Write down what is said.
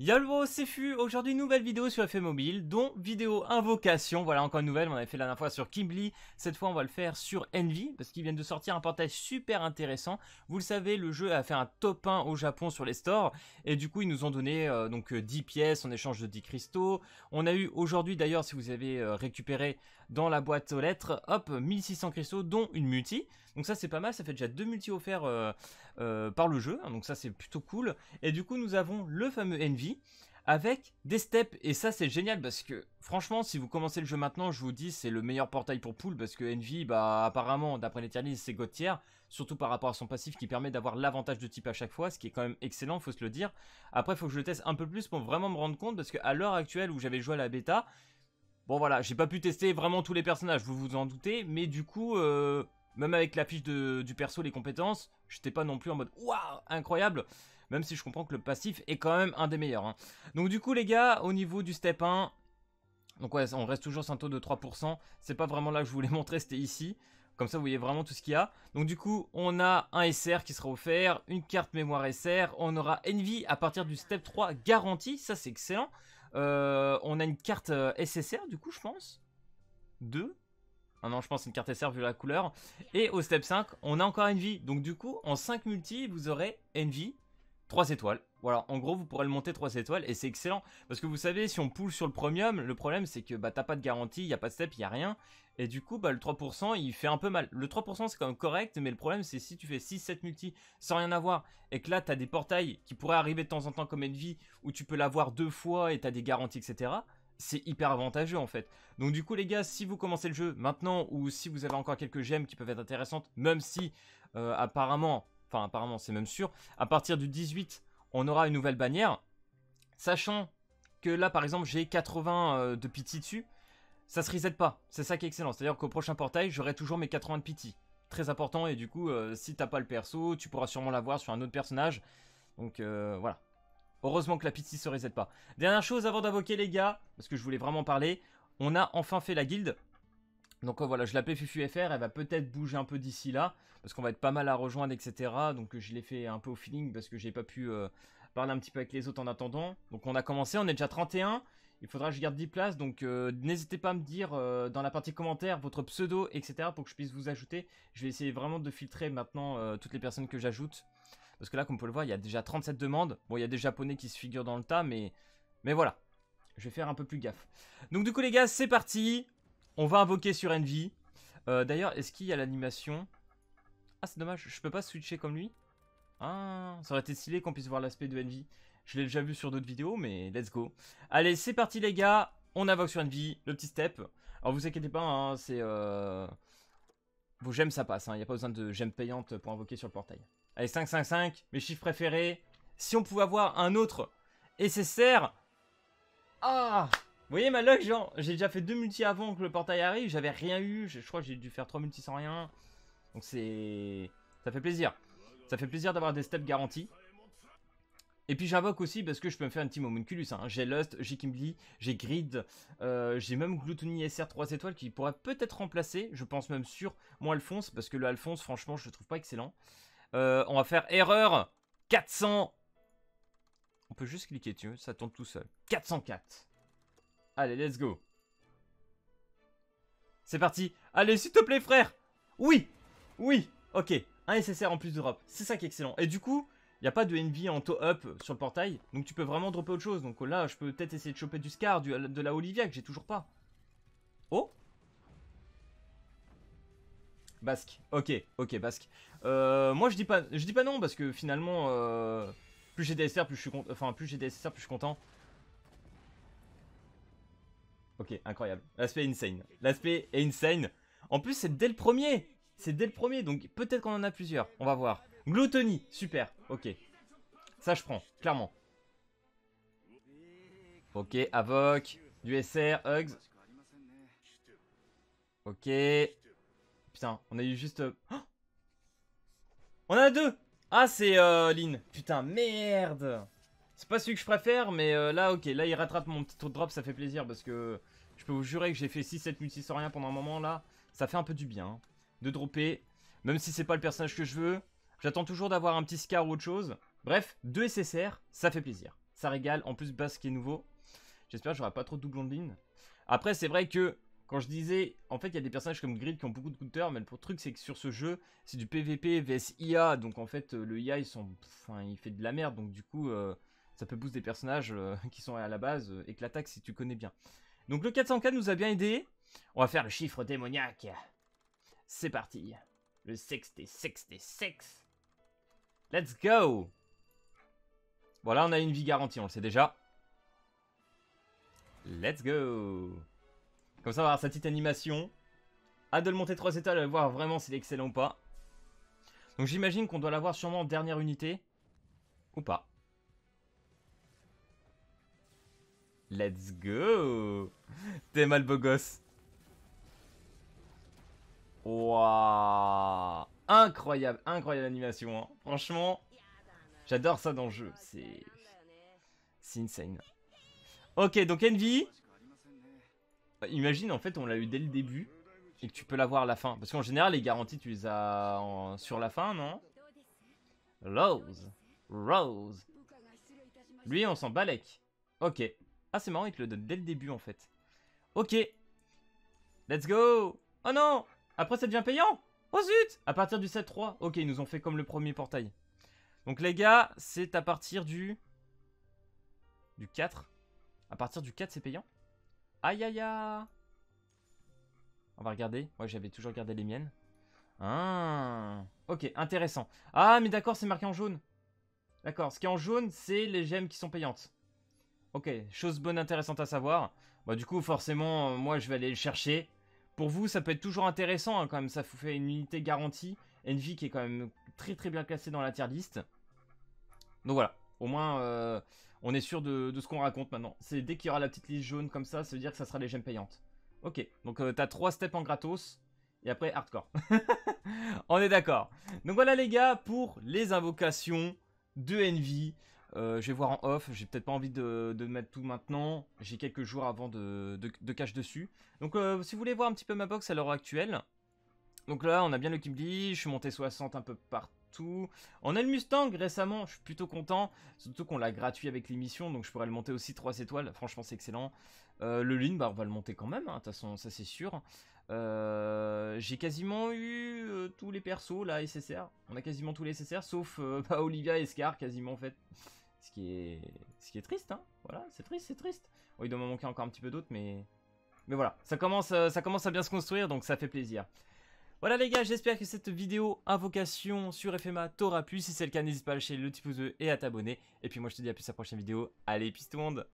Yalbo, c'est Fu, aujourd'hui nouvelle vidéo sur FF Mobile, dont vidéo invocation, voilà encore une nouvelle, on avait fait la dernière fois sur Kimblee, cette fois on va le faire sur Envy, parce qu'ils viennent de sortir un portage super intéressant, vous le savez, le jeu a fait un top 1 au Japon sur les stores, et du coup ils nous ont donné 10 pièces en échange de 10 cristaux, on a eu aujourd'hui d'ailleurs, si vous avez récupéré dans la boîte aux lettres, hop, 1600 cristaux, dont une multi, donc ça c'est pas mal, ça fait déjà 2 multis offerts par le jeu, hein, donc ça c'est plutôt cool, et du coup nous avons le fameux Envy, avec des steps, et ça c'est génial parce que franchement si vous commencez le jeu maintenant, je vous dis c'est le meilleur portail pour pool, parce que Envy bah apparemment d'après l'Eternity c'est God tier, surtout par rapport à son passif qui permet d'avoir l'avantage de type à chaque fois, ce qui est quand même excellent, faut se le dire. Après faut que je le teste un peu plus pour vraiment me rendre compte, parce qu'à l'heure actuelle où j'avais joué à la bêta, bon voilà, j'ai pas pu tester vraiment tous les personnages, vous vous en doutez, mais du coup même avec la fiche du perso, les compétences, j'étais pas non plus en mode waouh incroyable. Même si je comprends que le passif est quand même un des meilleurs. Hein. Donc du coup les gars, au niveau du step 1, donc ouais, on reste toujours sur un taux de 3%. C'est pas vraiment là que je voulais montrer, c'était ici. Comme ça vous voyez vraiment tout ce qu'il y a. Donc du coup on a un SR qui sera offert, une carte mémoire SR. On aura Envy à partir du step 3 garanti, ça c'est excellent. On a une carte SSR du coup je pense. 2. Ah non, je pense que c'est une carte SR vu la couleur. Et au step 5, on a encore Envy. Donc du coup, en 5 multi, vous aurez Envy 3 étoiles. Voilà, en gros, vous pourrez le monter 3 étoiles et c'est excellent. Parce que vous savez, si on pull sur le premium, le problème c'est que bah, t'as pas de garantie, il n'y a pas de step, il n'y a rien. Et du coup, bah, le 3%, il fait un peu mal. Le 3% c'est quand même correct, mais le problème c'est si tu fais 6-7 multi sans rien avoir et que là, t'as des portails qui pourraient arriver de temps en temps comme Envy où tu peux l'avoir 2 fois et t'as des garanties, etc. C'est hyper avantageux en fait. Donc du coup les gars, si vous commencez le jeu maintenant ou si vous avez encore quelques gemmes qui peuvent être intéressantes, même si apparemment c'est même sûr, à partir du 18 on aura une nouvelle bannière, sachant que là par exemple j'ai 80 de pity dessus, ça se reset pas, c'est ça qui est excellent, c'est à dire qu'au prochain portail j'aurai toujours mes 80 de pity, très important, et du coup si t'as pas le perso, tu pourras sûrement l'avoir sur un autre personnage, donc voilà. Heureusement que la pity se reset pas. Dernière chose avant d'invoquer les gars, parce que je voulais vraiment parler, on a enfin fait la guilde. Donc voilà, je l'appelle FufuFR, elle va peut-être bouger un peu d'ici là, parce qu'on va être pas mal à rejoindre, etc. Donc je l'ai fait un peu au feeling, parce que j'ai pas pu parler un petit peu avec les autres en attendant. Donc on a commencé, on est déjà 31, il faudra que je garde 10 places, donc n'hésitez pas à me dire dans la partie commentaire votre pseudo, etc. pour que je puisse vous ajouter. Je vais essayer vraiment de filtrer maintenant toutes les personnes que j'ajoute. Parce que là, comme vous pouvez le voir, il y a déjà 37 demandes. Bon, il y a des japonais qui se figurent dans le tas, mais voilà. Je vais faire un peu plus gaffe. Donc du coup, les gars, c'est parti. On va invoquer sur Envy. D'ailleurs, est-ce qu'il y a l'animation? Ah, c'est dommage, je peux pas switcher comme lui. Ah, ça aurait été stylé qu'on puisse voir l'aspect de Envy. Je l'ai déjà vu sur d'autres vidéos, mais let's go. Allez, c'est parti, les gars. On invoque sur Envy, le petit step. Alors, vous inquiétez pas, hein, c'est... Vos gemmes, ça passe, il n'y a pas besoin de gemmes payantes pour invoquer sur le portail. Allez, 5, 5, 5, mes chiffres préférés. Si on pouvait avoir un autre SSR. Ah, vous voyez ma luck, genre, j'ai déjà fait 2 multis avant que le portail arrive, j'avais rien eu, je crois que j'ai dû faire 3 multis sans rien. Donc c'est... ça fait plaisir. Ça fait plaisir d'avoir des steps garantis. Et puis j'invoque aussi parce que je peux me faire un petit homunculus. Hein. J'ai Lust, j'ai Kimblee, j'ai Grid, j'ai même Gluttony SR 3 étoiles qui pourrait peut-être remplacer, je pense même sur mon Alphonse, parce que le Alphonse, franchement, je le trouve pas excellent. On va faire erreur 400. On peut juste cliquer dessus, ça tourne tout seul. 404. Allez, let's go. C'est parti. Allez, s'il te plaît, frère. Oui, oui, ok. Un SSR en plus de drop, c'est ça qui est excellent. Et du coup... il n'y a pas de Envy en toe-up sur le portail, donc tu peux vraiment dropper autre chose. Donc là, je peux peut-être essayer de choper du Scar, de la Olivia, que j'ai toujours pas. Oh, Basque, ok, Basque. Moi, je dis pas non, parce que finalement, plus j'ai des SR, plus je suis content. Enfin, plus j'ai des SSR, plus je suis content. Ok, incroyable. L'aspect est insane. L'aspect est insane. En plus, c'est dès le premier. C'est dès le premier, donc peut-être qu'on en a plusieurs. On va voir. Gluttony, super, ok. Ça, je prends, clairement. Ok, Avoc, du SR, Hugs. Ok. Putain, on a eu juste... Oh, on en a deux. Ah, c'est Lynn. Putain, merde. C'est pas celui que je préfère, mais là, ok. Là, il rattrape mon petit taux de drop, ça fait plaisir, parce que... je peux vous jurer que j'ai fait 6-7 multis sans rien pendant un moment, là. Ça fait un peu du bien, hein, de dropper. Même si c'est pas le personnage que je veux. J'attends toujours d'avoir un petit Scar ou autre chose. Bref, 2 SSR, ça fait plaisir. ça régale. En plus, Bass qui est nouveau. J'espère que j'aurai pas trop de doublons de ligne. Après, c'est vrai que quand je disais, en fait, il y a des personnages comme Grid qui ont beaucoup de counters, mais le truc, c'est que sur ce jeu, c'est du PVP vs IA. Donc, en fait, le IA, il fait de la merde. Donc, du coup, ça peut booster des personnages qui sont à la base et que l'attaque, si tu connais bien. Donc, le 404 nous a bien aidé. On va faire le chiffre démoniaque. C'est parti. Le 66. Let's go. Voilà, on a une vie garantie, on le sait déjà. Let's go. Comme ça, on va avoir sa petite animation. Hâte de le monter 3 étoiles, voir vraiment s'il est excellent ou pas. Donc j'imagine qu'on doit l'avoir sûrement en dernière unité. Ou pas. Let's go. T'es mal beau gosse. Waouh. Incroyable, incroyable animation. Hein. Franchement, j'adore ça dans le jeu. C'est insane. Ok, donc Envy. Imagine, en fait, on l'a eu dès le début. Et que tu peux l'avoir à la fin. Parce qu'en général, les garanties, tu les as sur la fin, non? Rose. Lui, on s'en balèque. Ok. Ah, c'est marrant, il te le donne dès le début, en fait. Ok. Let's go. Oh non. Après, ça devient payant. Oh zut. À partir du 7-3. Ok, ils nous ont fait comme le premier portail. Donc, les gars, c'est à partir du 4. À partir du 4, c'est payant. Aïe, aïe, aïe. On va regarder. Ouais, j'avais toujours regardé les miennes. Ah. Ok, intéressant. Ah, mais d'accord, c'est marqué en jaune. D'accord, ce qui est en jaune, c'est les gemmes qui sont payantes. Ok, chose bonne, intéressante à savoir. Bah, du coup, forcément, moi, je vais aller le chercher. Pour vous, ça peut être toujours intéressant, hein, quand même. Ça vous fait une unité garantie. Envy qui est quand même très très bien classé dans la tier list. Donc voilà, au moins, on est sûr de ce qu'on raconte maintenant. C'est dès qu'il y aura la petite liste jaune comme ça veut dire que ça sera les gemmes payantes. Ok, donc t'as 3 steps en gratos. Et après, hardcore. On est d'accord. Donc voilà les gars, pour les invocations de Envy. Je vais voir en off, j'ai peut-être pas envie de mettre tout maintenant. J'ai quelques jours avant de cache dessus. Donc si vous voulez voir un petit peu ma box à l'heure actuelle. Donc là on a bien le Kimberly, je suis monté 60 un peu partout. On a le Mustang récemment, je suis plutôt content. Surtout qu'on l'a gratuit avec l'émission, donc je pourrais le monter aussi 3 étoiles. Franchement c'est excellent. Le Lune, bah on va le monter quand même, de toute façon ça c'est sûr. J'ai quasiment eu tous les persos là SSR. On a quasiment tous les SSR sauf Olivia et Scar quasiment en fait. Ce qui est triste, hein. Voilà, c'est triste. Bon, il doit m'en manquer encore un petit peu d'autres, mais voilà, ça commence à bien se construire, donc ça fait plaisir. Voilà les gars, j'espère que cette vidéo invocation sur FMA t'aura plu. Si c'est le cas, n'hésite pas à lâcher le petit pouce bleu et à t'abonner. Et puis moi je te dis à plus à la prochaine vidéo. Allez, peace tout le monde.